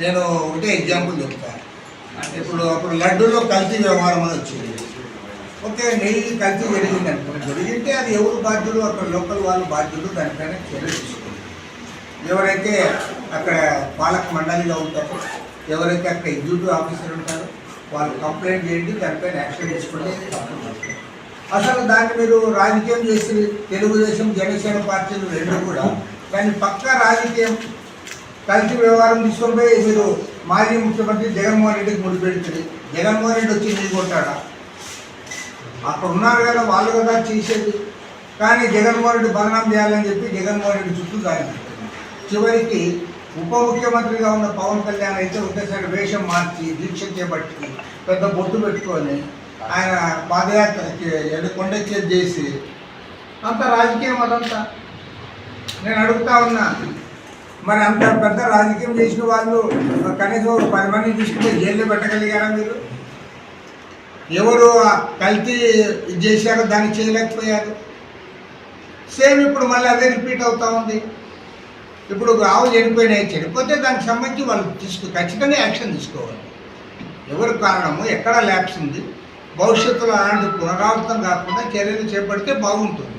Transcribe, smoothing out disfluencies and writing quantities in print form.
నేను ఒకటే ఎగ్జాంపుల్ చెప్తాను. అప్పుడు లడ్డూలో కల్తీ వ్యవహారం అని వచ్చింది. ఓకే, నెయ్యి కల్తీ జరిగింది అనుకోండి. జరిగితే అది ఎవరు బాధ్యులు? అక్కడ లోకల్ వాళ్ళు బాధ్యులు. దానిపైన చర్యలు తీసుకోండి. ఎవరైతే అక్కడ పాలక మండలిగా ఉంటారో, ఎవరైతే అక్కడ ఎగ్జిక్యూటివ్ ఆఫీసర్ ఉంటారో వాళ్ళు కంప్లైంట్ చేయండి, దానిపైన యాక్షన్ తీసుకోండి. అసలు దాన్ని మీరు రాజకీయం చేసి తెలుగుదేశం జనసేన పార్టీలు రెండు కూడా దాన్ని పక్కా రాజకీయం కల్తీ వ్యవహారం తీసుకొని పోయి మీరు మాజీ ముఖ్యమంత్రి జగన్మోహన్ రెడ్డికి ముడిపెడుతుంది. జగన్మోహన్ రెడ్డి వచ్చి నీ కొట్టాడా? అక్కడ ఉన్నారు కదా వాళ్ళు కదా చేసేది. కానీ జగన్మోహన్ రెడ్డి బదనాం చేయాలని చెప్పి జగన్మోహన్ రెడ్డి చుట్టూ దాని చివరికి ఉప ముఖ్యమంత్రిగా ఉన్న పవన్ కళ్యాణ్ అయితే ఒకేసారి వేషం మార్చి దీక్ష చేపట్టి పెద్ద బొట్టు పెట్టుకొని ఆయన పాదయాత్ర కొండెక్కేది చేసి అంత రాజకీయం అదంతా. నేను అడుగుతా ఉన్నా, మరి అంత పెద్ద రాజకీయం చేసిన వాళ్ళు కనీసం 10 మందిని తీసుకుంటే జైల్లో పెట్టగలిగారా మీరు? ఎవరు కల్తీ చేశారో దాన్ని చేయలేకపోయారు. సేమ్ ఇప్పుడు మళ్ళీ అదే రిపీట్ అవుతూ ఉంది. ఇప్పుడు ఆవు చనిపోతే దానికి సంబంధించి వాళ్ళు ఖచ్చితంగా యాక్షన్ తీసుకోవాలి. ఎవరు కారణము, ఎక్కడ ల్యాబ్స్ ఉంది, భవిష్యత్తులో అలాంటి పునరావృతం కాకుండా చర్యలు చేపడితే బాగుంటుంది.